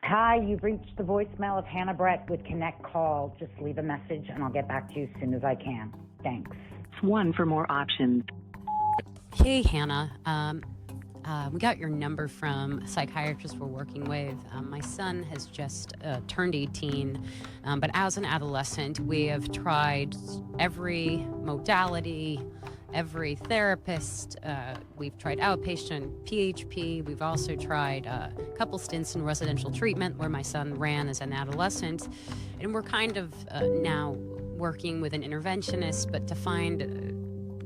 Hi, you've reached the voicemail of Hannah Brett with Connect Call. Just leave a message and I'll get back to you as soon as I can. Thanks. 1 for more options. Hey, Hannah. We got your number from a psychiatrist we're working with. My son has just turned 18, but as an adolescent, we have tried every modality, every therapist. We've tried outpatient, PHP. We've also tried a couple stints in residential treatment where my son ran as an adolescent. And we're kind of now working with an interventionist, but to find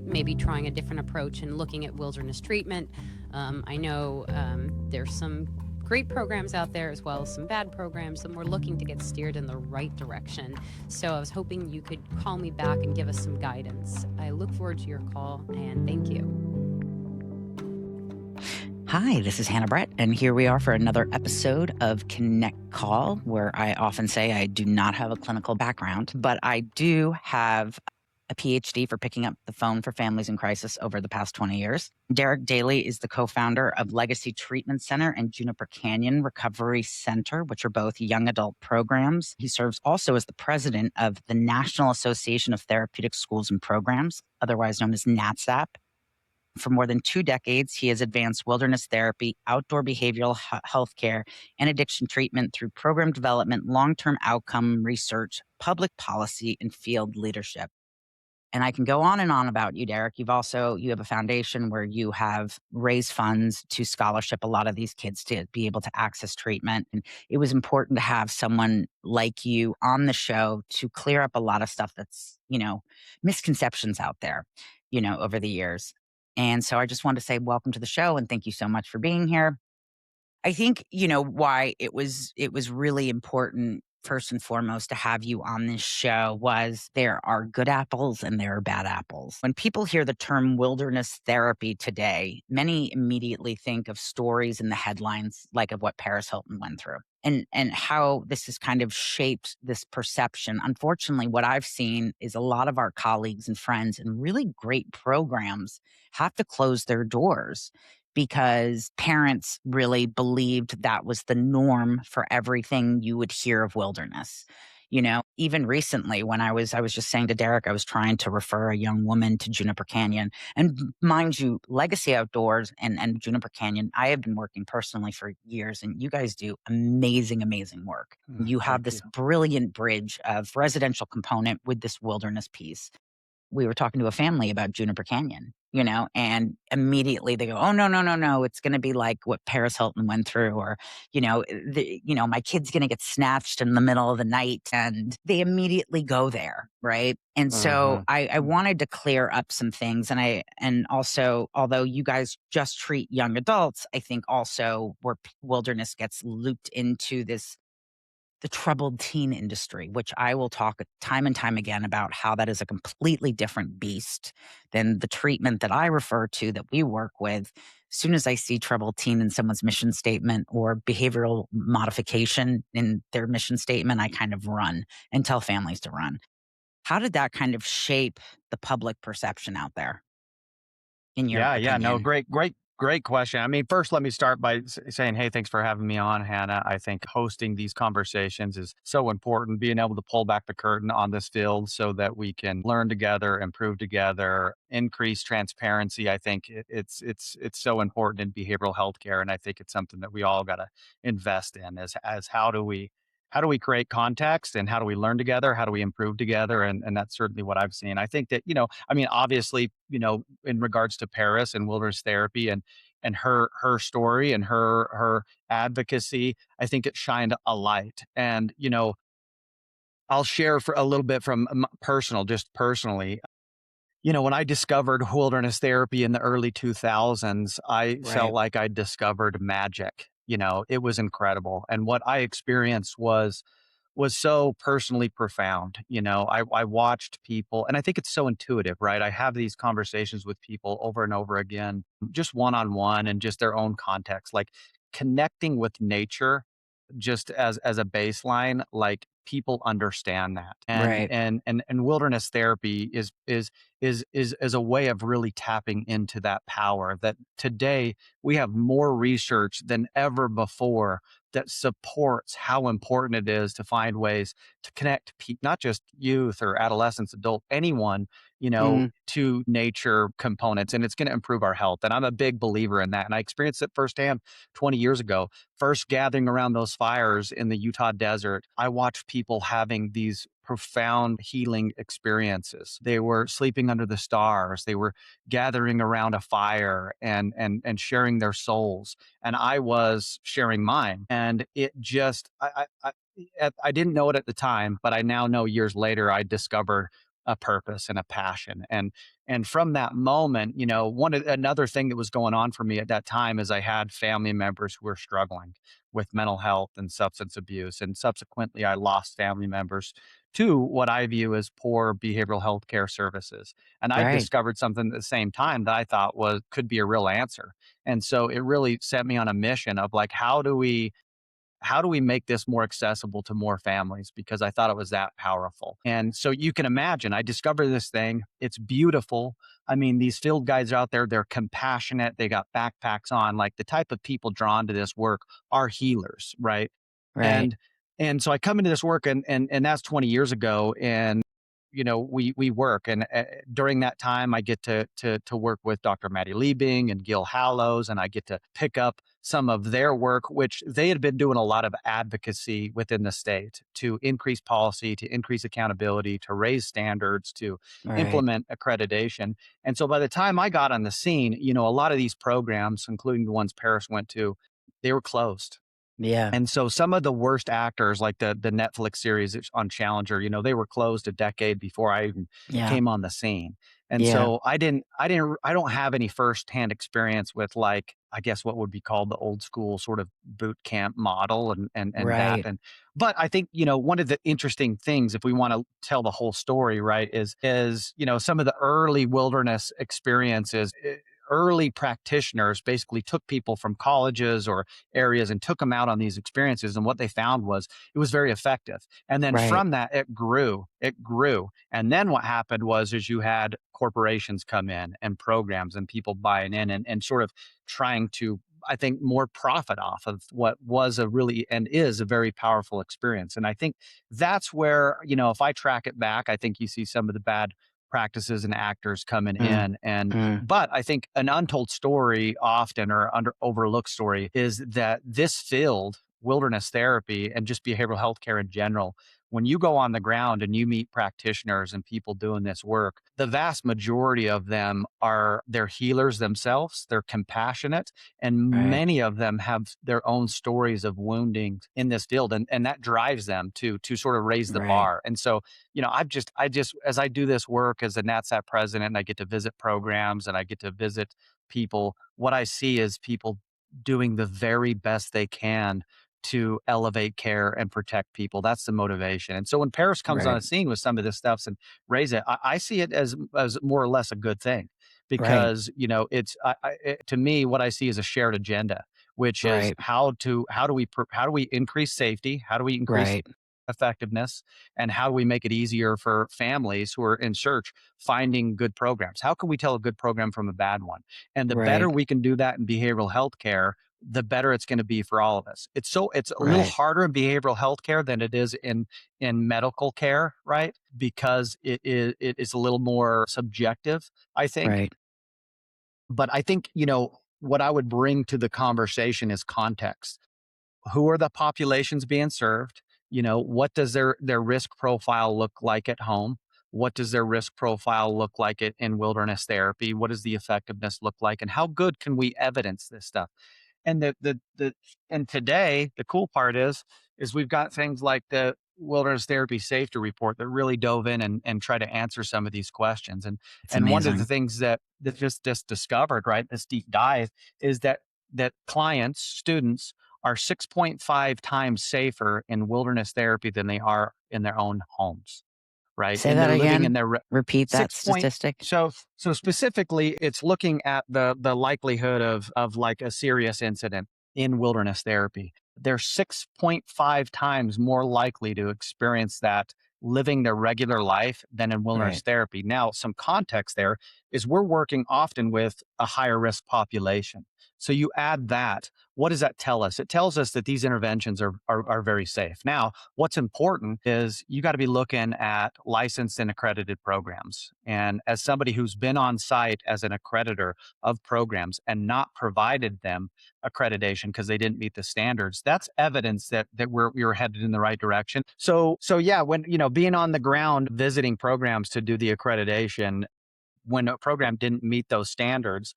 maybe trying a different approach and looking at wilderness treatment. I know there's some great programs out there as well as some bad programs, and we're looking to get steered in the right direction. So I was hoping you could call me back and give us some guidance. I look forward to your call, and thank you. Hi, this is Hannah Brett, and here we are for another episode of Connect Call, where I often say I do not have a clinical background, but I do have a PhD for picking up the phone for families in crisis over the past 20 years. Derek Daley is the co-founder of Legacy Treatment Center and Juniper Canyon Recovery Center, which are both young adult programs. He serves also as the president of the National Association of Therapeutic Schools and Programs, otherwise known as NATSAP. For more than 2 decades, he has advanced wilderness therapy, outdoor behavioral health care, and addiction treatment through program development, long-term outcome research, public policy, and field leadership. And I can go on and on about you, Derek. You have a foundation where you have raised funds to scholarship a lot of these kids to be able to access treatment. And it was important to have someone like you on the show to clear up a lot of stuff that's, misconceptions out there, over the years. And so I just wanted to say welcome to the show and thank you so much for being here. I think, why it was really important first and foremost to have you on this show was there are good apples and there are bad apples. When people hear the term wilderness therapy today, many immediately think of stories in the headlines like of what Paris Hilton went through and how this has kind of shaped this perception. Unfortunately, what I've seen is a lot of our colleagues and friends and really great programs have to close their doors because parents really believed that was the norm for everything you would hear of wilderness. Even recently when I was just saying to Derek, I was trying to refer a young woman to Juniper Canyon. And mind you, Legacy Outdoors and Juniper Canyon, I have been working personally for years, and you guys do amazing, amazing work. You have this brilliant bridge of residential component with this wilderness piece. We were talking to a family about Juniper Canyon, and immediately they go, oh, no. It's going to be like what Paris Hilton went through, or, my kid's going to get snatched in the middle of the night, and they immediately go there. Right. And so I wanted to clear up some things. And also, although you guys just treat young adults, I think also where wilderness gets looped into the troubled teen industry, which I will talk time and time again about how that is a completely different beast than the treatment that I refer to that we work with. As soon as I see troubled teen in someone's mission statement or behavioral modification in their mission statement, I kind of run and tell families to run. How did that kind of shape the public perception out there? In your opinion? No, great question. I mean, first, let me start by saying, hey, thanks for having me on, Hannah. I think hosting these conversations is so important, being able to pull back the curtain on this field so that we can learn together, improve together, increase transparency. I think it's so important in behavioral health care. And I think it's something that we all got to invest in as how do we create context and how do we learn together? How do we improve together? And that's certainly what I've seen. I think that, obviously, in regards to Paris and wilderness therapy and her story and her advocacy, I think it shined a light. And, I'll share for a little bit from personally. When I discovered wilderness therapy in the early 2000s, I felt like I discovered magic. It was incredible. And what I experienced was so personally profound. I watched people, and I think it's so intuitive, right? I have these conversations with people over and over again, just one-on-one and just their own context, like connecting with nature just as a baseline, like people understand that. And wilderness therapy is a way of really tapping into that power that today we have more research than ever before that supports how important it is to find ways to connect not just youth or adolescents, adult, anyone, to nature components, and it's going to improve our health. And I'm a big believer in that. And I experienced it firsthand 20 years ago, first gathering around those fires in the Utah desert. I watched people having these profound healing experiences. They were sleeping under the stars. They were gathering around a fire and sharing their souls. And I was sharing mine. And it just, I didn't know it at the time, but I now know years later, I discovered a purpose and a passion. And from that moment, another thing that was going on for me at that time is I had family members who were struggling with mental health and substance abuse. And subsequently, I lost family members to what I view as poor behavioral health care services. And I Right. discovered something at the same time that I thought could be a real answer. And so it really set me on a mission of like, how do we make this more accessible to more families? Because I thought it was that powerful. And so you can imagine, I discovered this thing. It's beautiful. I mean, these field guides out there, they're compassionate. They got backpacks on. Like the type of people drawn to this work are healers, right? Right. And so I come into this work, and that's 20 years ago. And we work, and during that time, I get to work with Dr. Maddie Liebing and Gil Hallows, and I get to pick up some of their work, which they had been doing a lot of advocacy within the state to increase policy, to increase accountability, to raise standards, to Right. implement accreditation. And so by the time I got on the scene, a lot of these programs, including the ones Paris went to, they were closed. Yeah. And so some of the worst actors, like the Netflix series on Challenger, they were closed a decade before I even Yeah. came on the scene. And Yeah. so I don't have any firsthand experience with, like, I guess what would be called the old school sort of boot camp model and that. Right. But I think, one of the interesting things, if we want to tell the whole story, right, is some of the early wilderness experiences. Early practitioners basically took people from colleges or areas and took them out on these experiences. And what they found was it was very effective. And then Right. from that, it grew. And then what happened was, is you had corporations come in and programs and people buying in and sort of trying to, I think, more profit off of what was a really and is a very powerful experience. And I think that's where, if I track it back, I think you see some of the bad practices and actors coming Mm. in. And Mm. but I think an untold story often, or overlooked story, is that this field, wilderness therapy and just behavioral health care in general, when you go on the ground and you meet practitioners and people doing this work, the vast majority of them they're healers themselves. They're compassionate, and Right. many of them have their own stories of wounding in this field, and that drives them to sort of raise the Right. bar. And so, I just, as I do this work as a NATSAP president, and I get to visit programs and I get to visit people, what I see is people doing the very best they can to elevate care and protect people. That's the motivation. And so when Paris comes on Right. a scene with some of this stuff and raise it, I see it as more or less a good thing, Right. because to me, what I see is a shared agenda, which is Right. how do we increase safety, how do we increase Right. effectiveness, and how do we make it easier for families who are in search finding good programs? How can we tell a good program from a bad one? And the better Right. we can do that in behavioral health care, the better it's going to be for all of us. It's a little Right. harder in behavioral health care than it is in medical care, right? Because it is a little more subjective, I think. Right. But I think, what I would bring to the conversation is context. Who are the populations being served? What does their risk profile look like at home? What does their risk profile look like in wilderness therapy? What does the effectiveness look like? And how good can we evidence this stuff? And and today, the cool part is we've got things like the Wilderness Therapy Safety Report that really dove in and try to answer some of these questions. And It's one of the amazing. things that just discovered, right, this deep dive, is that clients, students, are 6.5 times safer in wilderness therapy than they are in their own homes, right? Say And that they're living again. in their Repeat that 6 point. statistic. So specifically, it's looking at the likelihood of like a serious incident in wilderness therapy. They're 6.5 times more likely to experience that living their regular life than in wilderness Right. therapy. Now, some context there, is we're working often with a higher risk population. So you add that, what does that tell us? It tells us that these interventions are very safe. Now, what's important is you got to be looking at licensed and accredited programs. And as somebody who's been on site as an accreditor of programs and not provided them accreditation because they didn't meet the standards, that's evidence that we're headed in the right direction. So yeah, when being on the ground visiting programs to do the accreditation, when a program didn't meet those standards,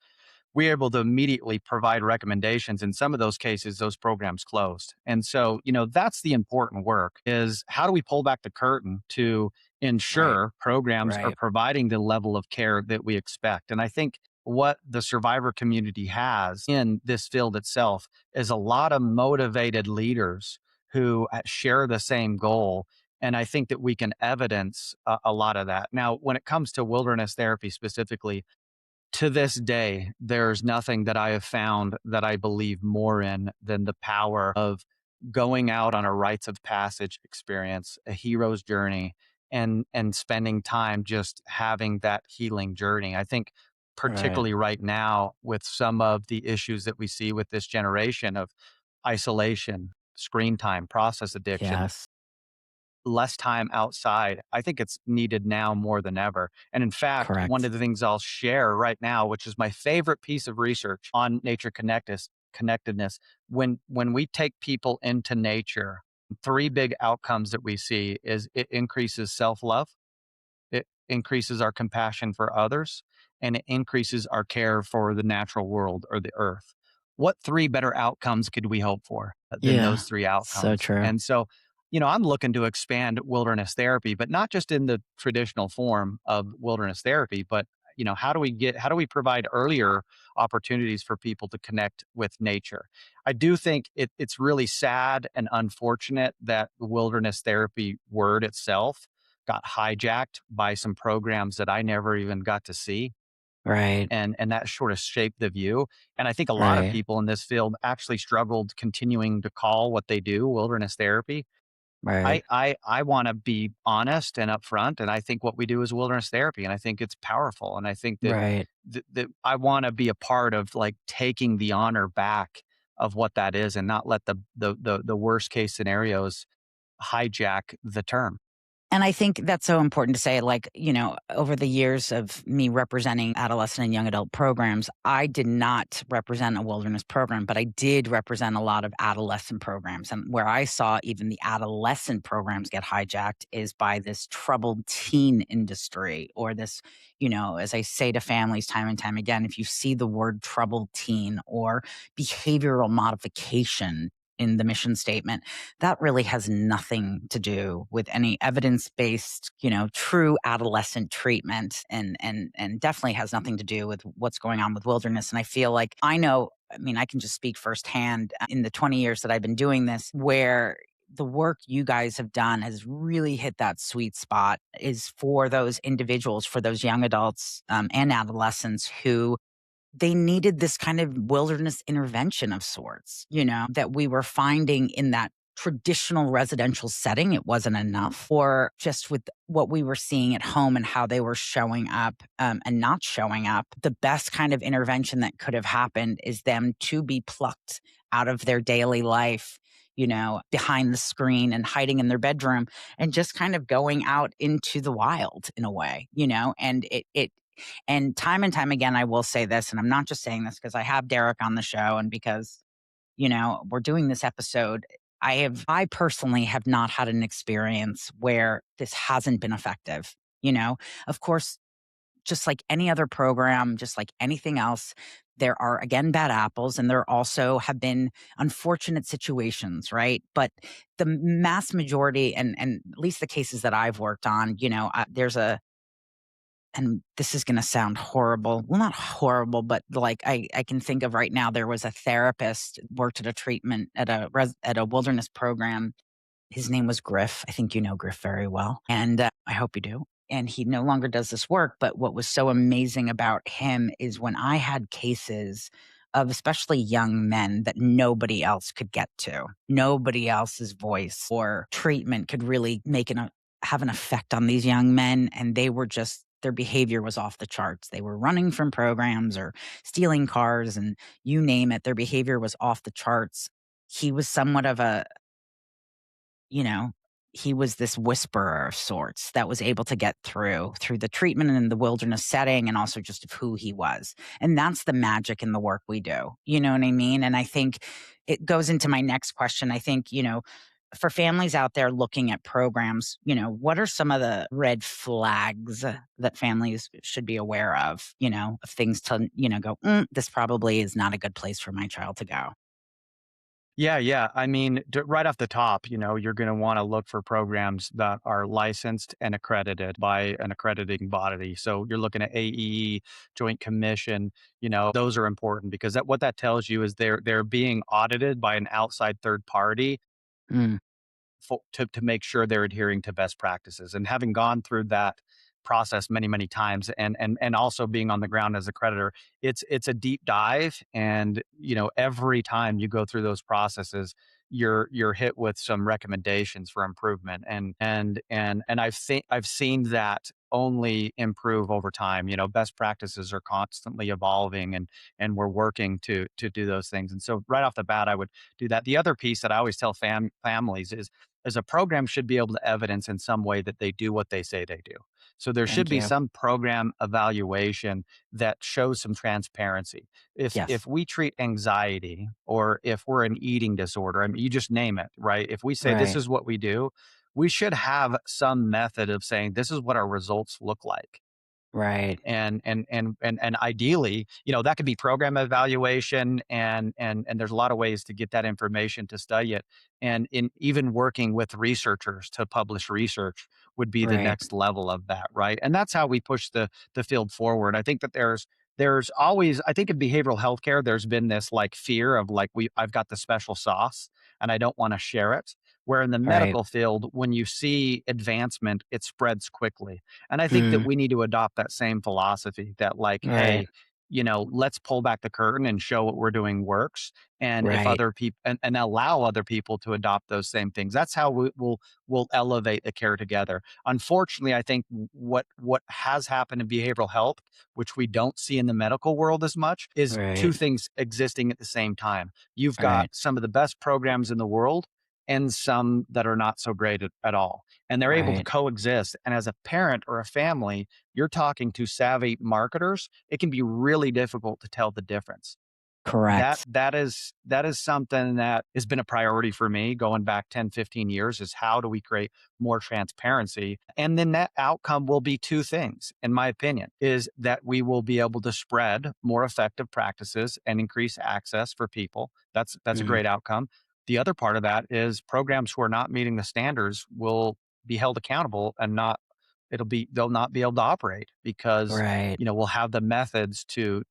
we were able to immediately provide recommendations. In some of those cases, those programs closed. And so, that's the important work, is how do we pull back the curtain to ensure programs are Right. providing the level of care that we expect? And I think what the survivor community has in this field itself is a lot of motivated leaders who share the same goal. And I think that we can evidence a lot of that. Now, when it comes to wilderness therapy specifically, to this day, there's nothing that I have found that I believe more in than the power of going out on a rites of passage experience, a hero's journey, and spending time just having that healing journey. I think Right. particularly right now with some of the issues that we see with this generation of isolation, screen time, process addiction, Yes. less time outside. I think it's needed now more than ever. And in fact, one Correct. of the things I'll share right now, which is my favorite piece of research on nature connectedness, when we take people into nature, three big outcomes that we see is it increases self-love, it increases our compassion for others, and it increases our care for the natural world or the earth. What three better outcomes could we hope for than those Yeah. three So outcomes? true. And so, I'm looking to expand wilderness therapy, but not just in the traditional form of wilderness therapy, but how do we provide earlier opportunities for people to connect with nature? I do think it's really sad and unfortunate that the wilderness therapy word itself got hijacked by some programs that I never even got to see. Right. And that sort of shaped the view. And I think a lot of Right. people in this field actually struggled continuing to call what they do wilderness therapy. Right. I want to be honest and upfront, and I think what we do is wilderness therapy, and I think it's powerful, and I think that Right. that I want to be a part of like taking the honor back of what that is, and not let the worst case scenarios hijack the term. And I think that's so important to say, like, over the years of me representing adolescent and young adult programs, I did not represent a wilderness program, but I did represent a lot of adolescent programs. And where I saw even the adolescent programs get hijacked is by this troubled teen industry, or this, as I say to families time and time again, if you see the word troubled teen or behavioral modification in the mission statement, that really has nothing to do with any evidence-based, true adolescent treatment, and definitely has nothing to do with what's going on with wilderness. And I feel like I can just speak firsthand in the 20 years that I've been doing this, where the work you guys have done has really hit that sweet spot, is for those individuals, for those young adults and adolescents who they needed this kind of wilderness intervention of sorts, that we were finding in that traditional residential setting. It wasn't enough, or just with what we were seeing at home and how they were showing up and not showing up. The best kind of intervention that could have happened is them to be plucked out of their daily life, behind the screen and hiding in their bedroom, and just kind of going out into the wild in a way, and and time again, I will say this, and I'm not just saying this because I have Derek on the show and because, we're doing this episode. I personally have not had an experience where this hasn't been effective. Of course, just like any other program, just like anything else, there are again bad apples, and there also have been unfortunate situations, right? But the mass majority, and at least the cases that I've worked on, there's and this is going to sound horrible. Well, not horrible, but like I can think of right now, there was a therapist worked at a treatment at a wilderness program. His name was Griff. I think you know Griff very well, and I hope you do. And he no longer does this work. But what was so amazing about him is when I had cases of especially young men that nobody else could get to, nobody else's voice or treatment could really have an effect on these young men, and they were just their behavior was off the charts. They were running from programs or stealing cars, and you name it, their behavior was off the charts. He was somewhat of a, you know, he was this whisperer of sorts that was able to get through the treatment in the wilderness setting, and also just of who he was. And that's the magic in the work we do. You know what I mean? And I think it goes into my next question. I think, for families out there looking at programs, what are some of the red flags that families should be aware of things to, go, this probably is not a good place for my child to go. Yeah, yeah. I mean, right off the top, you're going to want to look for programs that are licensed and accredited by an accrediting body. So you're looking at AE, Joint Commission. Those are important because what that tells you is they're being audited by an outside third party Mm, to make sure they're adhering to best practices. And having gone through that process many many times, and also being on the ground as a creditor, it's a deep dive. And every time you go through those processes, you're hit with some recommendations for improvement. And I've seen that only improve over time. Best practices are constantly evolving, and we're working to do those things. And so right off the bat, I would do that. The other piece that I always tell families is a program should be able to evidence in some way that they do what they say they do. So there should thank be you. some program evaluation that shows some transparency. If Yes. we treat anxiety, or if we're an eating disorder, I mean, you just name it, right? If we say this Right. is what we do, we should have some method of saying this is what our results look like. Right. And ideally, that could be program evaluation, and there's a lot of ways to get that information to study it. And in even working with researchers to publish research would be the Right. next level of that, right? And that's how we push the field forward. I think that there's always, I think in behavioral healthcare, there's been this like fear of like I've got the special sauce and I don't want to share it. Where in the Right. medical field, when you see advancement, it spreads quickly. And I think that Mm, we need to adopt that same philosophy that, like, right. hey, let's pull back the curtain and show what we're doing works. And if Right. other people, and allow other people to adopt those same things, that's how we'll elevate the care together. Unfortunately, I think what has happened in behavioral health, which we don't see in the medical world as much, is two Right. things existing at the same time. You've got Right. some of the best programs in the world and some that are not so great at all, and they're able to Right. coexist. And as a parent or a family, you're talking to savvy marketers, it can be really difficult to tell the difference. That Correct. that is that is something that has been a priority for me going back 10, 15 years, is how do we create more transparency? And then that outcome will be two things, in my opinion, is that we will be able to spread more effective practices and increase access for people. That's a Mm, great outcome. The other part of that is programs who are not meeting the standards will be held accountable, and they'll not be able to operate because right. we'll have the methods to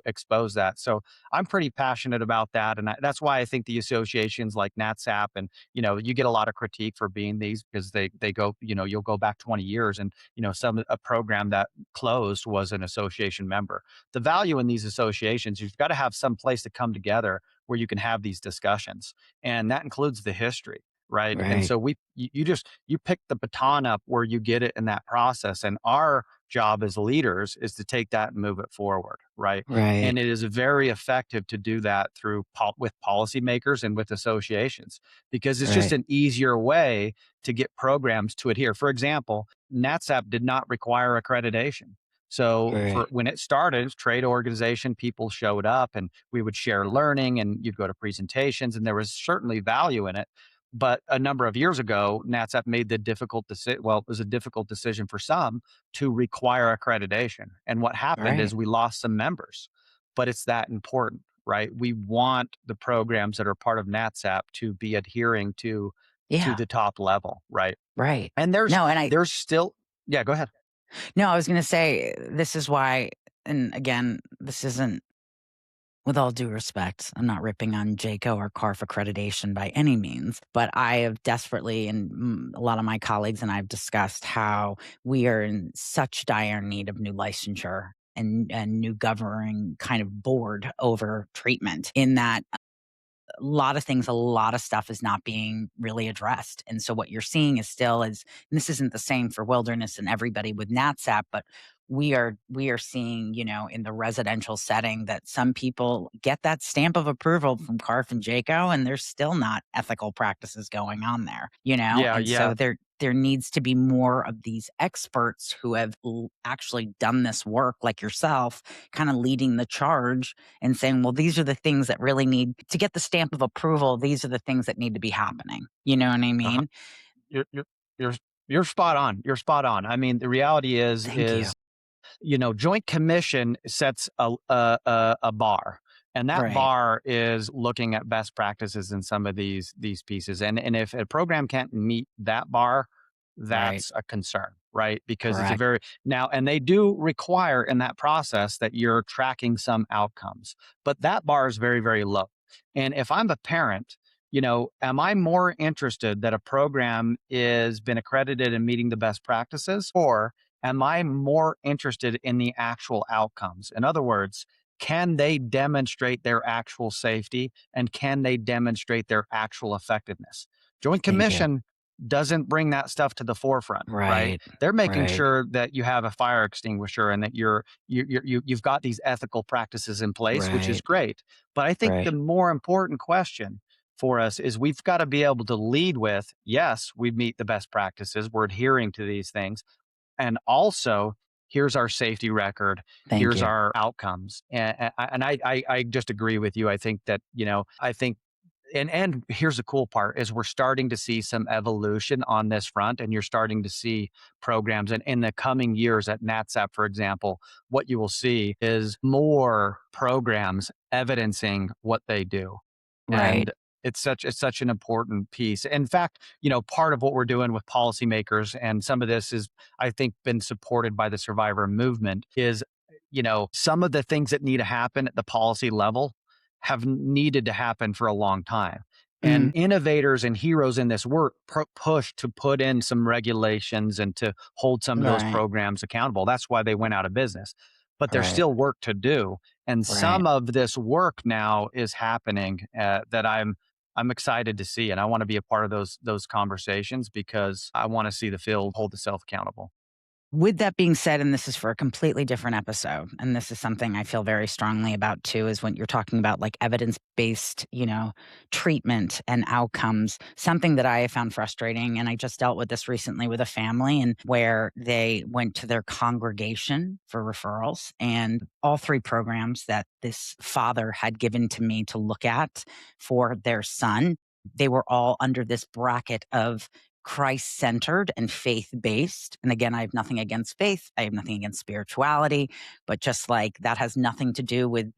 expose that. So I'm pretty passionate about that, and that's why I think the associations like NATSAP, and you get a lot of critique for being these, because they go, you'll go back 20 years, and a program that closed was an association member. The value in these associations, you've got to have some place to come together where you can have these discussions, and that includes the history. Right. And Right. so you pick the baton up where you get it in that process. And our job as leaders is to take that and move it forward. Right. Right. And it is very effective to do that with policymakers and with associations, because it's just Right. an easier way to get programs to adhere. For example, NATSAP did not require accreditation. So for Right. when it started, trade organization, people showed up and we would share learning, and you'd go to presentations, and there was certainly value in it. But a number of years ago, NATSAP made the difficult decision. Well, it was a difficult decision for some to require accreditation. And what happened Right. is we lost some members. But it's that important, right? We want the programs that are part of NATSAP to be adhering to Yeah. the top level, right? Right. And No, and I there's still, yeah, go ahead. no, I was gonna say this is why, and again, this isn't, with all due respect, I'm not ripping on JACO or CARF accreditation by any means, but I have desperately, and a lot of my colleagues and I have discussed how we are in such dire need of new licensure and new governing kind of board over treatment, in that lot of things, a lot of stuff is not being really addressed. And so what you're seeing is still is, and this isn't the same for wilderness and everybody with NATSAP, but we are seeing, in the residential setting that some people get that stamp of approval from CARF and JACO, and there's still not ethical practices going on there, Yeah, and so yeah. there needs to be more of these experts who have actually done this work, like yourself, kind of leading the charge and saying, well, these are the things that really need to get the stamp of approval. These are the things that need to be happening. You know what I Uh-huh. mean? You're you're you're you're spot on. You're spot on. I mean, the reality Thank you. is Joint Commission sets a bar, and that Right. bar is looking at best practices in some of these pieces. And if a program can't meet that bar, Right. that's a concern, right? Because it's a Correct. very now, and they do require in that process that you're tracking some outcomes, but that bar is very, very low. And if I'm a parent, am I more interested that a program is been accredited and meeting the best practices, or am I more interested in the actual outcomes? In other words, can they demonstrate their actual safety and can they demonstrate their actual effectiveness? Joint Thank you. Commission doesn't bring that stuff to the forefront, right? Right. They're making Right. sure that you have a fire extinguisher and that you've got these ethical practices in place, which is Right. great. But I think the Right. more important question for us is we've got to be able to lead with, yes, we meet the best practices, we're adhering to these things, and also here's our safety record, Thank here's you. our outcomes. And I just agree with you. I think that I think and here's the cool part is we're starting to see some evolution on this front, and you're starting to see programs, and in the coming years at NATSAP, for example, what you will see is more programs evidencing what they do. Right. And it's such an important piece. In fact, part of what we're doing with policymakers, and some of this is, I think, been supported by the survivor movement, is some of the things that need to happen at the policy level have needed to happen for a long time. And Mhm. innovators and heroes in this work push to put in some regulations and to hold some of those Right. programs accountable. That's why they went out of business. But there's Right. still work to do, and Right. some of this work now is happening that I'm excited to see, and I want to be a part of those conversations because I want to see the field hold itself accountable. With that being said, and this is for a completely different episode, and this is something I feel very strongly about too, is when you're talking about like evidence-based, treatment and outcomes, something that I have found frustrating. And I just dealt with this recently with a family and where they went to their congregation for referrals, and all three programs that this father had given to me to look at for their son, they were all under this bracket of Christ centered and faith based. And again, I have nothing against faith. I have nothing against spirituality, but just like that has nothing to do with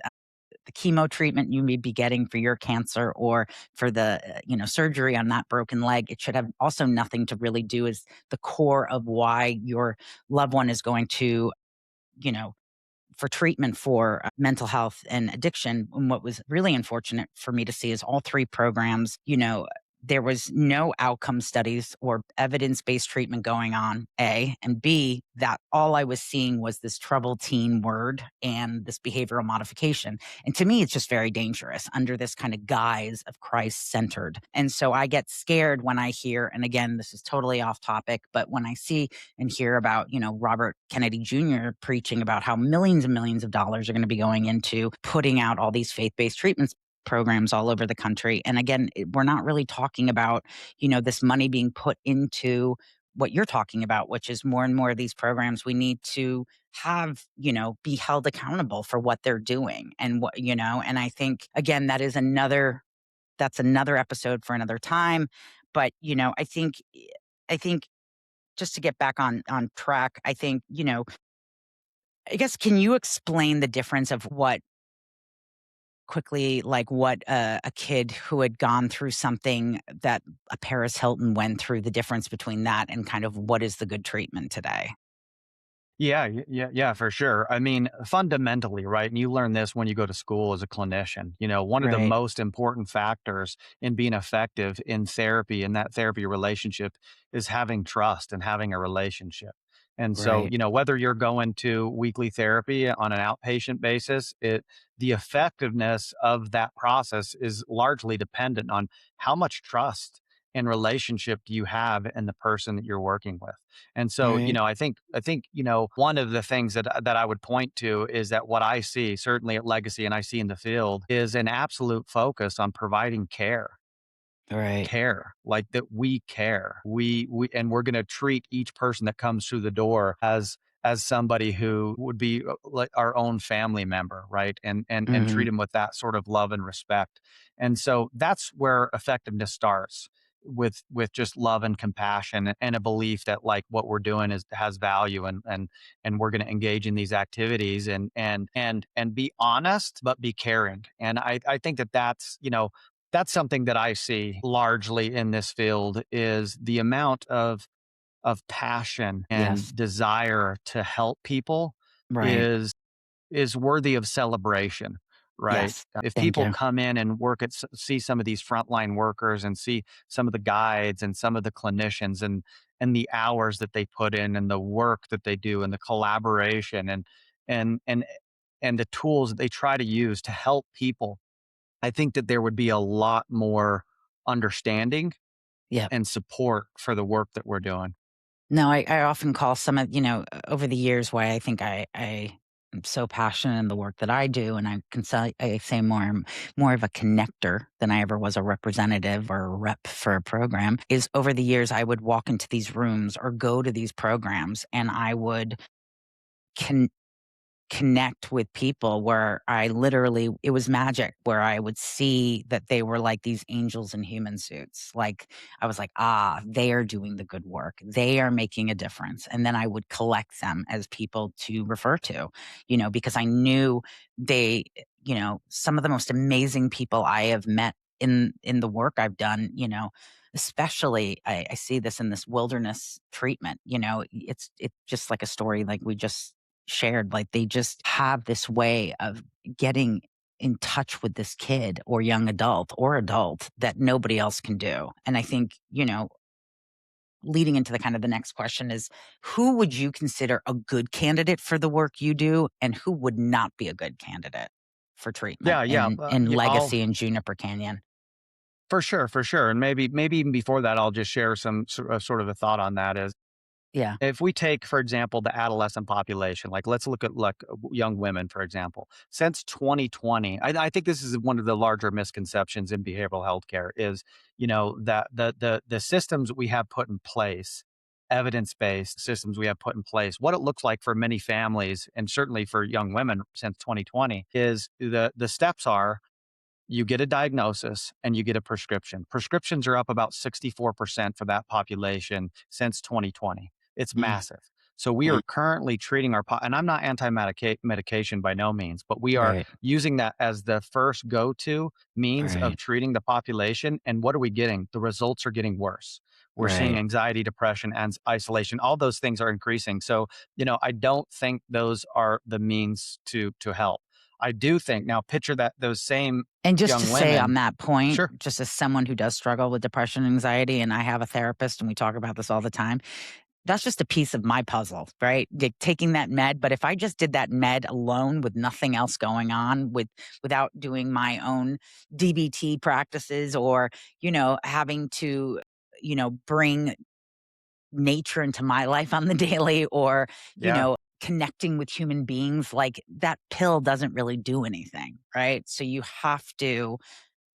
the chemo treatment you may be getting for your cancer or for the, surgery on that broken leg. It should have also nothing to really do is the core of why your loved one is going to, you know, for treatment for mental health and addiction. And what was really unfortunate for me to see is all three programs, there was no outcome studies or evidence based treatment going on, A, and B, that all I was seeing was this troubled teen word and this behavioral modification. And to me, it's just very dangerous under this kind of guise of Christ centered. And so I get scared when I hear, and again, this is totally off topic, but when I see and hear about, Robert Kennedy Jr. preaching about how millions and millions of dollars are going to be going into putting out all these faith-based treatments programs all over the country. And again, we're not really talking about, this money being put into what you're talking about, which is more and more of these programs we need to have, be held accountable for what they're doing and and I think again that's another episode for another time. But, I think just to get back on track, I think, I guess can you explain the difference of what quickly, like what a kid who had gone through something that a Paris Hilton went through, the difference between that and kind of what is the good treatment today? Yeah, yeah, yeah, for sure. I mean, fundamentally, right? And you learn this when you go to school as a clinician. One of the Right. most important factors in being effective in therapy and that therapy relationship is having trust and having a relationship. And so, Right. whether you're going to weekly therapy on an outpatient basis, the effectiveness of that process is largely dependent on how much trust and relationship do you have in the person that you're working with. And so, Right. I think, one of the things that I would point to is that what I see, certainly at Legacy and I see in the field, is an absolute focus on providing Right. like that we care. And we're going to treat each person that comes through the door as somebody who would be like our own family member, right? And treat Hmm. them with that sort of love and respect. And so that's where effectiveness starts, with just love and compassion, and a belief that like what we're doing has value, and we're going to engage in these activities, and be honest but be caring. And I think that's something that I see largely in this field, is the amount of passion and Yes. desire to help people Right. is worthy of celebration, right? Yes. If Thank people you. come in and see some of these frontline workers, and see some of the guides and some of the clinicians, and the hours that they put in, and the work that they do, and the collaboration, and and and the tools that they try to use to help people, I think that there would be a lot more understanding Yeah. and support for the work that we're doing. No, I often call some of, over the years, why I think I am so passionate in the work that I do, and I say more, I'm more of a connector than I ever was a representative or a rep for a program, is over the years I would walk into these rooms or go to these programs, and I would connect with people where I literally, it was magic, where I would see that they were like these angels in human suits. Like, I was like, they are doing the good work. They are making a difference. And then I would collect them as people to refer to, because I knew they, some of the most amazing people I have met in the work I've done, especially I see this in this wilderness treatment. It's just like a story like we just shared. Like, they just have this way of getting in touch with this kid or young adult or adult that nobody else can do. And I think, leading into the kind of the next question is, who would you consider a good candidate for the work you do, and who would not be a good candidate for treatment Yeah, yeah, in yeah. Legacy and Juniper Canyon? For sure, and maybe even before that, I'll just share some sort of a thought on that. Is Yeah. if we take, for example, the adolescent population, like let's look at like young women, for example. Since 2020, I think this is one of the larger misconceptions in behavioral health care, is that the systems we have put in place, evidence-based systems we have put in place, what it looks like for many families, and certainly for young women since 2020, is the steps are: you get a diagnosis and you get a prescription. Prescriptions are up about 64% for that population since 2020. It's Mm, massive. So we are right. currently treating and I'm not anti-medication by no means, but we are Right. using that as the first go-to means of Right. treating the population. And what are we getting? The results are getting worse. We're seeing Right. anxiety, depression, and isolation. All those things are increasing. So, I don't think those are the means to help. I do think, now picture that those same And just to young say on women. that point, Sure. just as someone who does struggle with depression and anxiety, and I have a therapist and we talk about this all the time, that's just a piece of my puzzle, right? Taking that med, but if I just did that med alone with nothing else going on, without doing my own DBT practices, or, having to, bring nature into my life on the daily, or, Yeah. connecting with human beings, like, that pill doesn't really do anything, right? So you have to,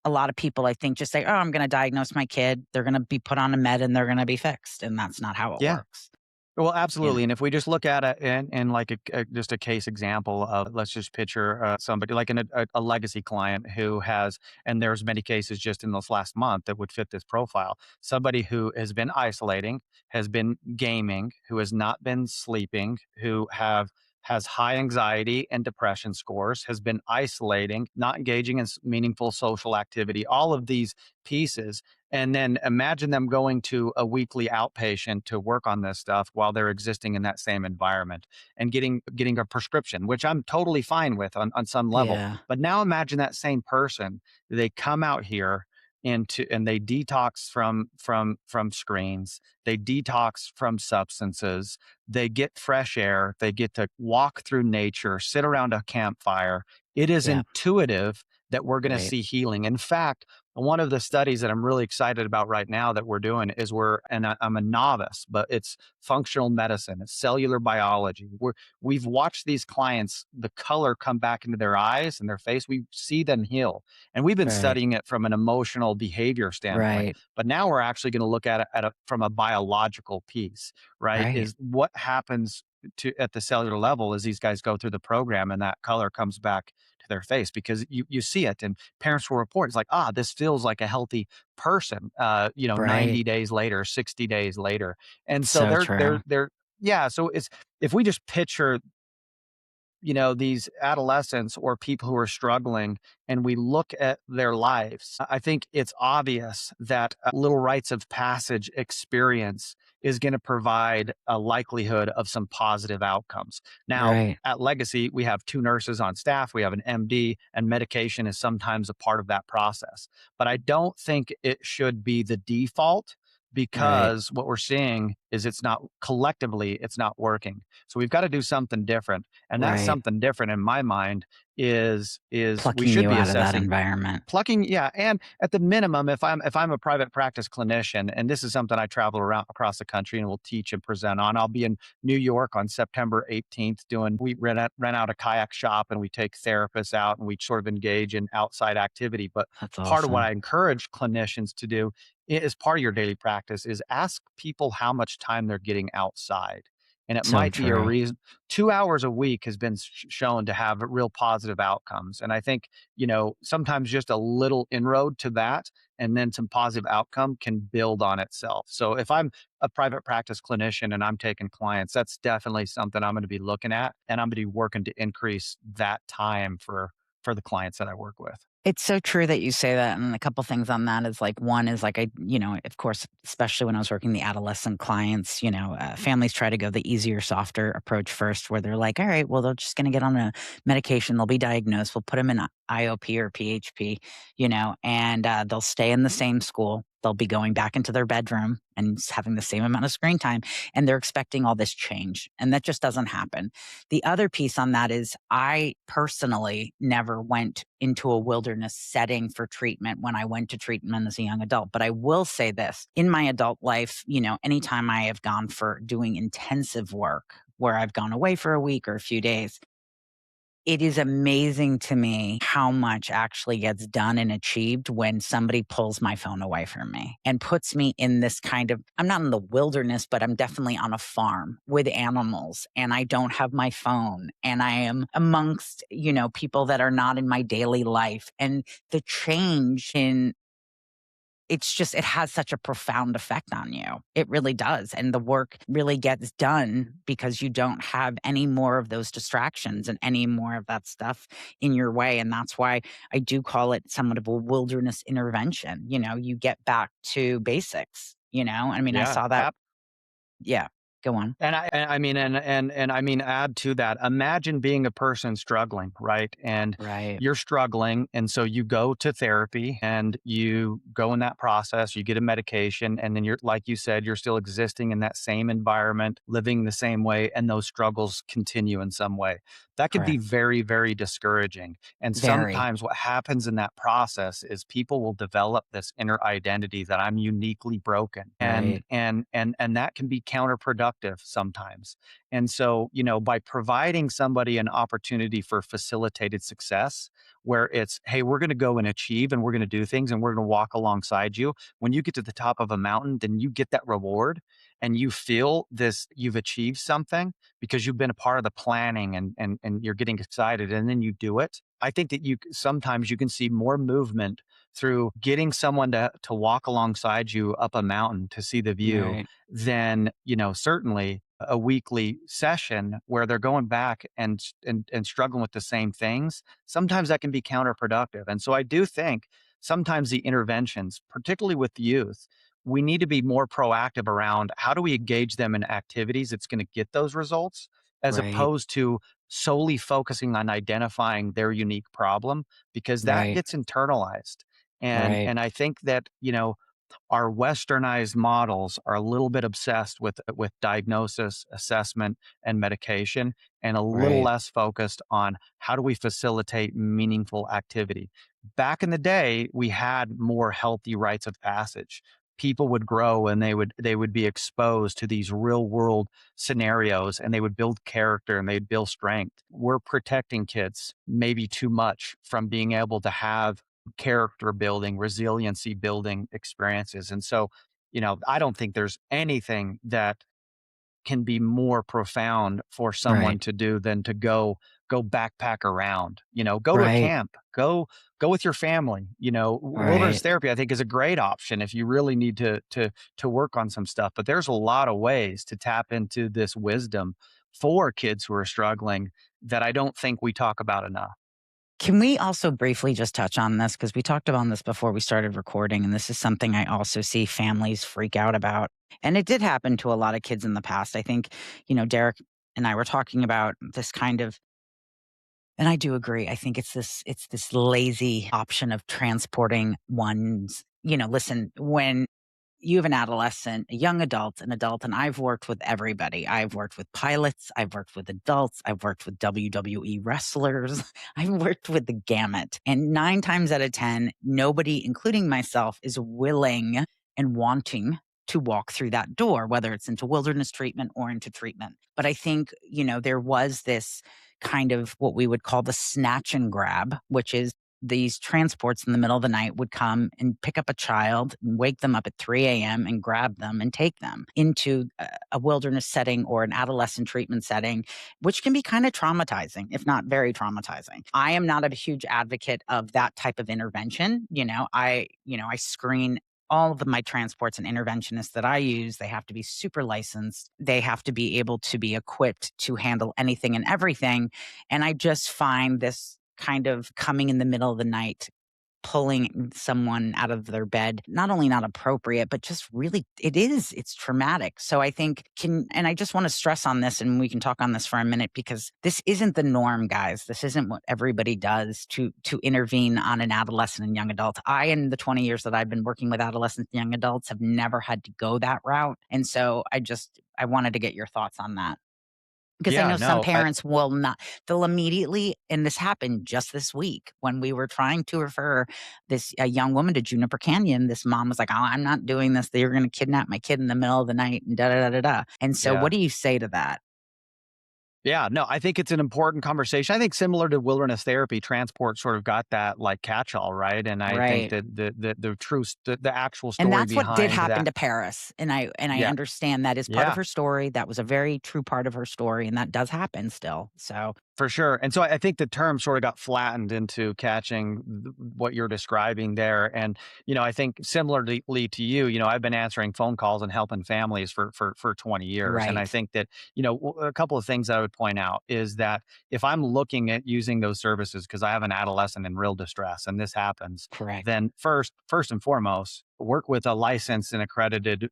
a lot of people, I think, just say, "Oh, I'm gonna diagnose my kid. They're gonna be put on a med and they're gonna be fixed." And that's not how it Yeah. works. Well, Yeah. absolutely. And if we just look at it in like just a case example of, let's just picture somebody like a legacy client who has, and there's many cases just in this last month that would fit this profile. Somebody who has been isolating, has been gaming, who has not been sleeping, who has high anxiety and depression scores, has been isolating, not engaging in meaningful social activity, all of these pieces. And then imagine them going to a weekly outpatient to work on this stuff while they're existing in that same environment, and getting a prescription, which I'm totally fine with on some level. Yeah. But now imagine that same person, they come out here and they detox from screens, they detox from substances, they get fresh air, they get to walk through nature, sit around a campfire. It is Yeah. intuitive that we're going to Right. see healing. In fact, one of the studies that I'm really excited about right now that we're doing is I'm a novice, but it's functional medicine, it's cellular biology. We've watched these clients, the color come back into their eyes and their face. We see them heal. And we've been Right. studying it from an emotional behavior standpoint. Right. But now we're actually going to look at it from a biological piece, right? Right. Is what happens at the cellular level as these guys go through the program and that color comes back to their face, because you see it and parents will report, it's like, this feels like a healthy person, Right. 90 days later, 60 days later. And so So true. yeah. So it's, if we just picture, these adolescents or people who are struggling and we look at their lives, I think it's obvious that a little rites of passage experience is going to provide a likelihood of some positive outcomes. Now, Right. at Legacy, we have 2 nurses on staff, we have an MD, and medication is sometimes a part of that process. But I don't think it should be the default, Right. because what we're seeing is it's not working. So we've got to do something different. And that Right. something different in my mind is we Plucking should you be out of that assessing environment. plucking, yeah. And at the minimum, if I'm a private practice clinician, and this is something I travel around across the country and will teach and present on. I'll be in New York on September 18th we rent out a kayak shop and we take therapists out and we sort of engage in outside activity. But That's part of what I awesome. encourage clinicians to do as part of your daily practice is ask people how much time they're getting outside. And it So might be a true. reason. 2 hours a week has been shown to have real positive outcomes. And I think, sometimes just a little inroad to that and then some positive outcome can build on itself. So if I'm a private practice clinician and I'm taking clients, that's definitely something I'm going to be looking at, and I'm going to be working to increase that time for the clients that I work with. It's so true that you say that, and a couple things on that is, like, one is, like, of course, especially when I was working the adolescent clients, families try to go the easier, softer approach first, where they're like, "All right, well, they're just gonna get on a medication, they'll be diagnosed, we'll put them in IOP or PHP," and, they'll stay in the same school, they'll be going back into their bedroom and having the same amount of screen time, and they're expecting all this change, and that just doesn't happen. The other piece on that is I personally never went into a wilderness setting for treatment when I went to treatment as a young adult. But I will say this, in my adult life, anytime I have gone for doing intensive work where I've gone away for a week or a few days, it is amazing to me how much actually gets done and achieved when somebody pulls my phone away from me and puts me in this kind of, I'm not in the wilderness, but I'm definitely on a farm with animals and I don't have my phone and I am amongst, people that are not in my daily life. And the change in, it has such a profound effect on you. It really does. And the work really gets done because you don't have any more of those distractions and any more of that stuff in your way. And that's why I do call it somewhat of a wilderness intervention. You get back to basics, I mean, I Yeah. saw that. Yeah. Go on. And I mean, add to that. Imagine being a person struggling, right? And Right. you're struggling, and so you go to therapy, and you go in that process. You get a medication, and then you're, like you said, you're still existing in that same environment, living the same way, and those struggles continue in some way. That could be Correct. very, very discouraging. And Very. sometimes what happens in that process is people will develop this inner identity that I'm uniquely broken. And Right. and that can be counterproductive sometimes. And so, by providing somebody an opportunity for facilitated success, where it's, hey, we're going to go and achieve and we're going to do things and we're going to walk alongside you. When you get to the top of a mountain, then you get that reward and you feel this, you've achieved something because you've been a part of the planning, and you're getting excited, and then you do it. I think that sometimes you can see more movement through getting someone to walk alongside you up a mountain to see the view Right. than, certainly a weekly session where they're going back and struggling with the same things. Sometimes that can be counterproductive. And so I do think sometimes the interventions, particularly with youth, we need to be more proactive around how do we engage them in activities that's going to get those results, as Right. opposed to solely focusing on identifying their unique problem, because that Right. gets internalized. Right. And I think that, our westernized models are a little bit obsessed with diagnosis, assessment, and medication, and a little Right. less focused on how do we facilitate meaningful activity. Back in the day, we had more healthy rites of passage. People would grow and they would be exposed to these real world scenarios, and they would build character and they'd build strength. We're protecting kids maybe too much from being able to have character building, resiliency building experiences. And so, I don't think there's anything that can be more profound for someone Right. to do than to go backpack around, go to a Right. camp, go with your family. Wilderness Right. therapy I think is a great option if you really need to work on some stuff, but there's a lot of ways to tap into this wisdom for kids who are struggling that I don't think we talk about enough. Can we also briefly just touch on this? Because we talked about this before we started recording, and this is something I also see families freak out about. And it did happen to a lot of kids in the past. I think, Derek and I were talking about this kind of, and I do agree. I think it's this lazy option of transporting one's, listen, when you have an adolescent, a young adult, an adult, and I've worked with everybody. I've worked with pilots, I've worked with adults, I've worked with WWE wrestlers, I've worked with the gamut. And 9 times out of 10, nobody, including myself, is willing and wanting to walk through that door, whether it's into wilderness treatment or into treatment. But I think, there was this kind of what we would call the snatch and grab, which is these transports in the middle of the night would come and pick up a child and wake them up at 3 a.m. and grab them and take them into a wilderness setting or an adolescent treatment setting, which can be kind of traumatizing, if not very traumatizing. I am not a huge advocate of that type of intervention. I screen all of my transports and interventionists that I use. They have to be super licensed. They have to be able to be equipped to handle anything and everything. And I just find this kind of coming in the middle of the night, pulling someone out of their bed, not only not appropriate, but just really, it's traumatic. So I think and I just want to stress on this, and we can talk on this for a minute, because this isn't the norm, guys. This isn't what everybody does to intervene on an adolescent and young adult. In the 20 years that I've been working with adolescents and young adults, have never had to go that route. And so I wanted to get your thoughts on that. Because I Yeah, know some no, parents will not, they'll immediately, and this happened just this week when we were trying to refer a young woman to Juniper Canyon. This mom was like, "Oh, I'm not doing this. They're going to kidnap my kid in the middle of the night," and da da da da da. And so, yeah. what do you say to that? Yeah, no, I think it's an important conversation. I think similar to wilderness therapy, transport sort of got that like catch-all, right? And I think Right. that the actual And story that's what did behind happen that. to Paris. And I Yeah, understand that is part of yeah. her story. That was a very true part of her story, and that does happen still. So, For sure. And so I think the term sort of got flattened into catching what you're describing there. And, I think similarly to you, I've been answering phone calls and helping families for 20 years. And I right. think that, a couple of things that I would point out is that if I'm looking at using those services because I have an adolescent in real distress and this happens, Correct. then first and foremost, work with a licensed and accredited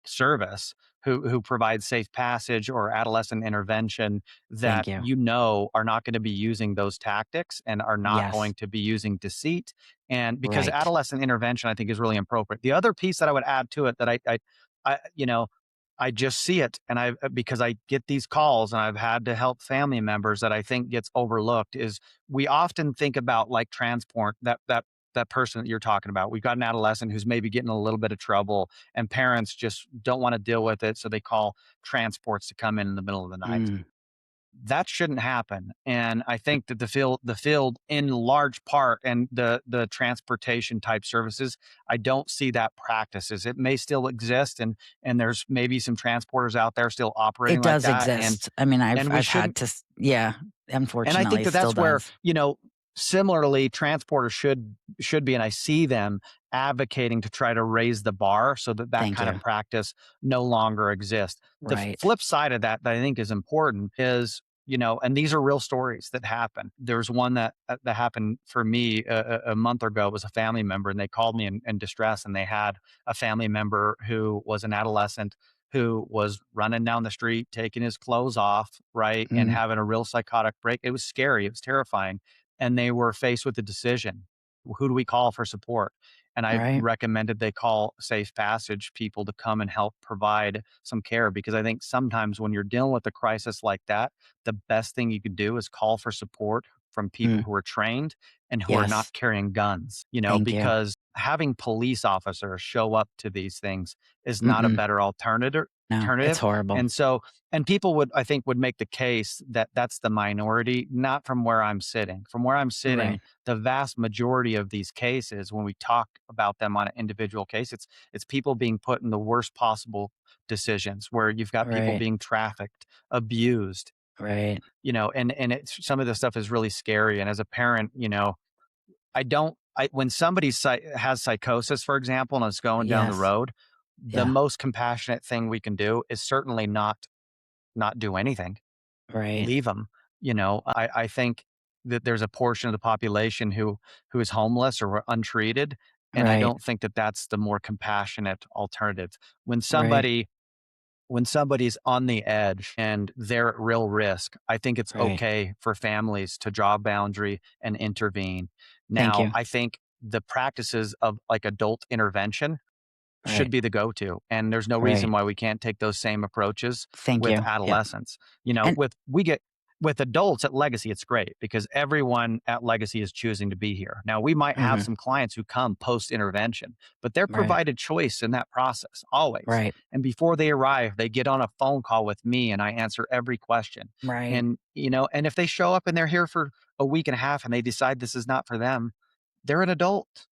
service who provides safe passage or adolescent intervention that Thank you. are not going to be using those tactics and are not Yes. going to be using deceit. And because Right. adolescent intervention I think is really appropriate. The other piece that I would add to it that I I just see it, and because I get these calls and I've had to help family members, that I think gets overlooked is we often think about like transport, that person that you're talking about. We've got an adolescent who's maybe getting a little bit of trouble and parents just don't want to deal with it. So they call transports to come in the middle of the night. Mm. That shouldn't happen. And I think that the field in large part and the transportation type services, I don't see that practices. It may still exist and there's maybe some transporters out there still operating It like does that. And exist. I mean, and we I've had shouldn't. to yeah, And I unfortunately, think it that still that's where, does. similarly, transporters should be, and I see them advocating to try to raise the bar so that that Thank kind you. of practice no longer exists. The Right. flip side of that I think is important is, and these are real stories that happen. There's one that happened for me a month ago. It was a family member, and they called me in distress, and they had a family member who was an adolescent who was running down the street, taking his clothes off, right, and Mm. having a real psychotic break. It was scary. It was terrifying. And they were faced with a decision. Who do we call for support? And I Right. recommended they call Safe Passage people to come and help provide some care, because I think sometimes when you're dealing with a crisis like that, the best thing you could do is call for support from people Mm. who are trained and who are not Yes. carrying guns, Thank you. because having police officers show up to these things is not a Mm-mm. better No, it's alternative. horrible. And so, and people would, I think, would make the case that that's the minority, not from where I'm sitting. From where I'm sitting, Right. the vast majority of these cases, when we talk about them on an individual case, it's people being put in the worst possible decisions, where you've got people Right. being trafficked, abused, Right. and it's, some of this stuff is really scary. And as a parent, when somebody has psychosis, for example, and is going down the Yes. road, the Yeah. most compassionate thing we can do is certainly not do anything. Right. Leave them. I think that there's a portion of the population who is homeless or untreated, and I Right. don't think that that's the more compassionate alternative. When Right. somebody when somebody's on the edge and they're at real risk, I think it's Right. okay for families to draw a boundary and intervene. Thank Now, you. I think the practices of like adult intervention should Right. be the go-to. And there's no reason Right. why we can't take those same approaches Thank with you. Yep. adolescents. And With adults at Legacy, it's great because everyone at Legacy is choosing to be here. Now, we might have mhm. some clients who come post-intervention, but they're Right. provided choice in that process always. Right. And before they arrive, they get on a phone call with me and I answer every question. Right. And if they show up and they're here for a week and a half and they decide this is not for them, they're an adult.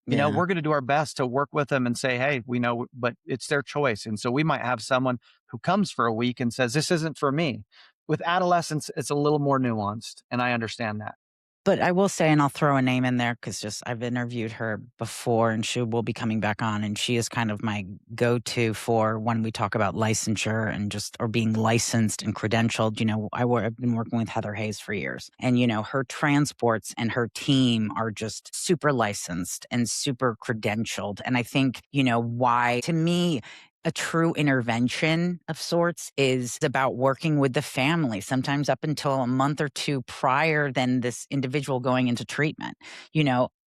Yeah. We're going to do our best to work with them and say, hey, we know, but it's their choice. And so we might have someone who comes for a week and says, this isn't for me. With adolescents, it's a little more nuanced. And I understand that. But I will say, and I'll throw a name in there because just I've interviewed her before and she will be coming back on. And she is kind of my go to for when we talk about licensure and just or being licensed and credentialed. I've been working with Heather Hayes for years. And, her transports and her team are just super licensed and super credentialed. And I think, why to me, a true intervention of sorts is about working with the family, sometimes up until a month or two prior than this individual going into treatment.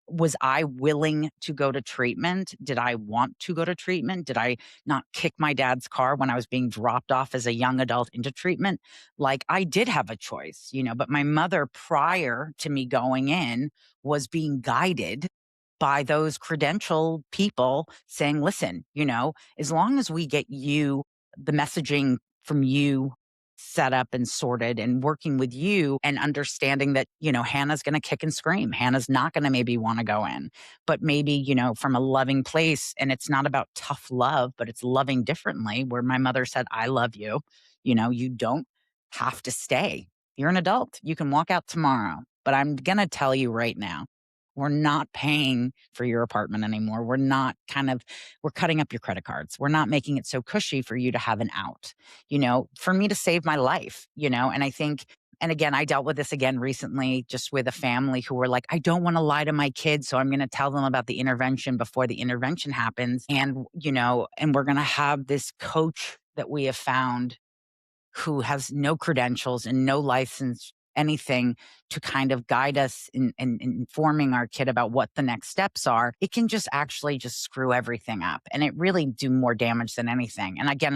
Was I willing to go to treatment? Did I want to go to treatment? Did I not kick my dad's car when I was being dropped off as a young adult into treatment? Like I did have a choice, but my mother prior to me going in was being guided by those credential people saying, listen, as long as we get the messaging from you set up and sorted and working with you and understanding that, Hannah's going to kick and scream. Hannah's not going to maybe want to go in, but maybe, from a loving place. And it's not about tough love, but it's loving differently, where my mother said, I love you. You don't have to stay. You're an adult. You can walk out tomorrow. But I'm going to tell you right now, we're not paying for your apartment anymore. We're cutting up your credit cards. We're not making it so cushy for you to have an out, for me to save my life, and I think, and again, I dealt with this again recently, just with a family who were like, I don't want to lie to my kids. So I'm going to tell them about the intervention before the intervention happens. And, and we're going to have this coach that we have found who has no credentials and no license, anything to kind of guide us in informing our kid about what the next steps are. It can just actually just screw everything up and it really do more damage than anything. And again,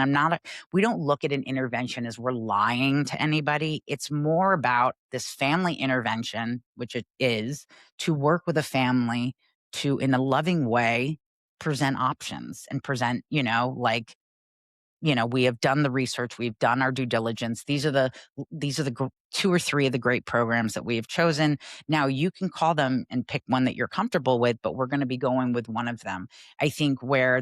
we don't look at an intervention as we're lying to anybody. It's more about this family intervention, which it is, to work with a family to, in a loving way, present options and present, we have done the research, we've done our due diligence. These are the two or three of the great programs that we have chosen. Now you can call them and pick one that you're comfortable with, but we're going to be going with one of them. I think where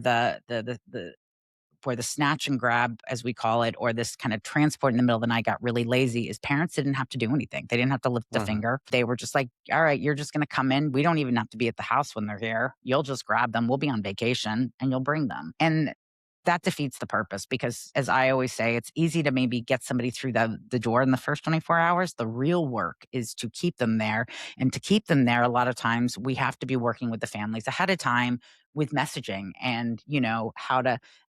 where the snatch and grab, as we call it, or this kind of transport in the middle of the night got really lazy is parents didn't have to do anything. They didn't have to lift a finger. They were just like, all right, you're just going to come in. We don't even have to be at the house when they're here. You'll just grab them. We'll be on vacation and you'll bring them. And that defeats the purpose because, as I always say, it's easy to maybe get somebody through the door in the first 24 hours. The real work is to keep them there. And to keep them there, a lot of times we have to be working with the families ahead of time with messaging and,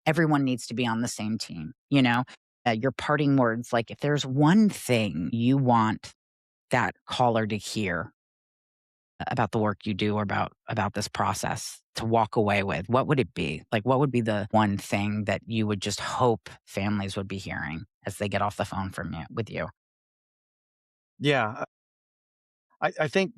everyone needs to be on the same team, your parting words. Like if there's one thing you want that caller to hear, about the work you do or about this process to walk away with, what would it be? Like, what would be the one thing that you would just hope families would be hearing as they get off the phone from you with you? Yeah, I think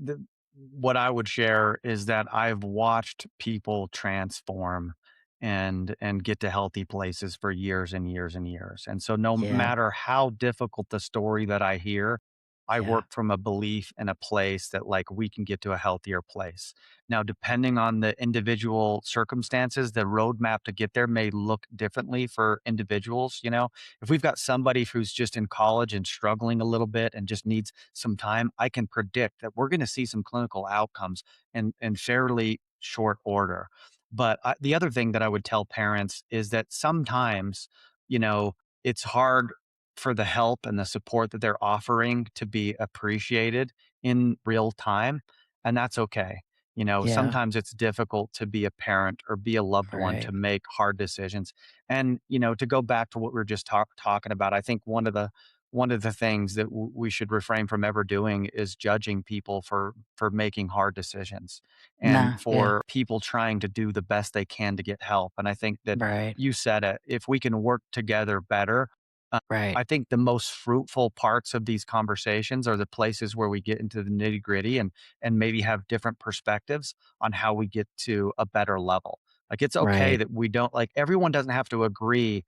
what I would share is that I've watched people transform and get to healthy places for years and years and years. And so no Yeah, matter how difficult the story that I hear, I yeah, work from a belief and a place that like we can get to a healthier place. Now, depending on the individual circumstances, the roadmap to get there may look differently for individuals. If we've got somebody who's just in college and struggling a little bit and just needs some time, I can predict that we're going to see some clinical outcomes in fairly short order. But the other thing that I would tell parents is that sometimes, you know, it's hard for the help and the support that they're offering to be appreciated in real time. And that's okay. yeah, Sometimes it's difficult to be a parent or be a loved one right, to make hard decisions. And, to go back to what we were just talking about, I think one of the things that we should refrain from ever doing is judging people for making hard decisions and nah, yeah, for people trying to do the best they can to get help. And I think that right, you said it, if we can work together better, uh, right, I think the most fruitful parts of these conversations are the places where we get into the nitty gritty and maybe have different perspectives on how we get to a better level. Like it's okay right, that we don't like everyone doesn't have to agree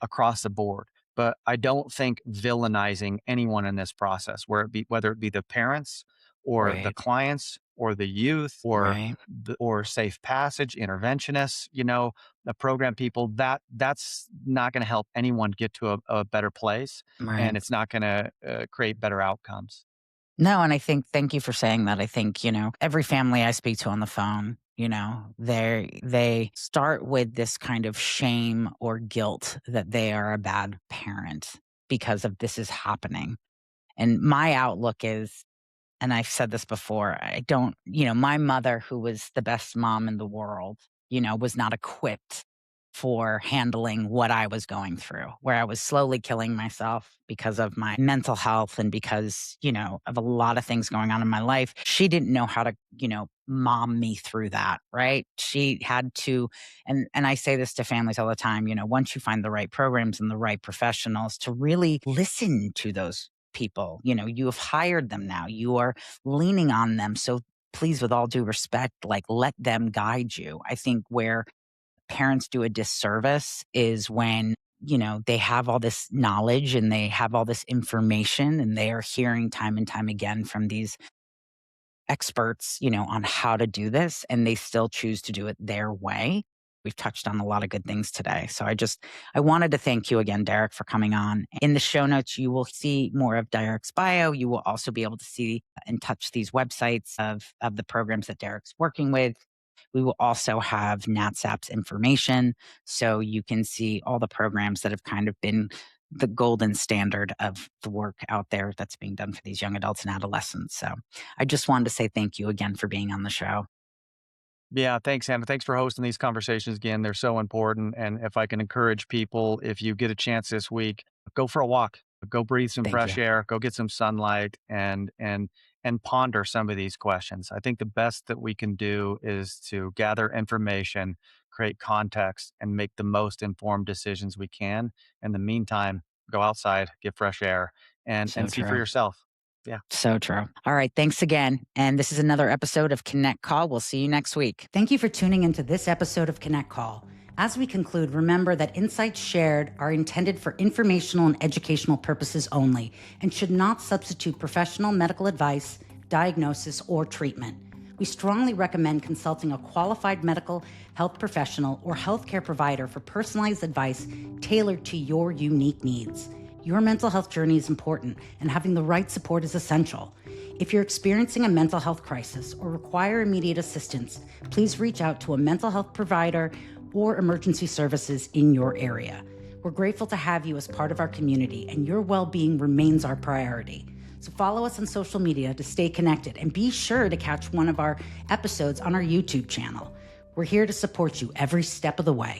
across the board. But I don't think villainizing anyone in this process, whether it be the parents or the right, clients or the youth or right, or safe passage interventionists, the program people, that's not going to help anyone get to a better place, right. and it's not going to create better outcomes. No, and I think thank you for saying that. I think, every family I speak to on the phone, they start with this kind of shame or guilt that they are a bad parent because of this is happening. And my outlook is, and I've said this before, I don't, my mother, who was the best mom in the world, was not equipped for handling what I was going through, where I was slowly killing myself because of my mental health and because, of a lot of things going on in my life. She didn't know how to, mom me through that, right? She had to, and I say this to families all the time, once you find the right programs and the right professionals to really listen to those people, you have hired them now. You are leaning on them. So please, with all due respect, like let them guide you. I think where parents do a disservice is when, they have all this knowledge and they have all this information and they are hearing time and time again from these experts, on how to do this and they still choose to do it their way. We've touched on a lot of good things today. So I wanted to thank you again, Derek, for coming on. In the show notes, you will see more of Derek's bio. You will also be able to see and touch these websites of the programs that Derek's working with. We will also have NATSAP's information so you can see all the programs that have kind of been the golden standard of the work out there that's being done for these young adults and adolescents. So I just wanted to say thank you again for being on the show. Yeah, thanks, Hannah. Thanks for hosting these conversations again. They're so important. And if I can encourage people, if you get a chance this week, go for a walk, go breathe some Thank you. fresh air, go get some sunlight, and ponder some of these questions. I think the best that we can do is to gather information, create context, and make the most informed decisions we can. In the meantime, go outside, get fresh air, and So and see for true. yourself. Yeah. So true. All right. Thanks again. And this is another episode of Connect Call. We'll see you next week. Thank you for tuning into this episode of Connect Call. As we conclude, remember that insights shared are intended for informational and educational purposes only and should not substitute professional medical advice, diagnosis, or treatment. We strongly recommend consulting a qualified medical health professional or healthcare provider for personalized advice tailored to your unique needs. Your mental health journey is important, and having the right support is essential. If you're experiencing a mental health crisis or require immediate assistance, please reach out to a mental health provider or emergency services in your area. We're grateful to have you as part of our community, and your well-being remains our priority. So follow us on social media to stay connected, and be sure to catch one of our episodes on our YouTube channel. We're here to support you every step of the way.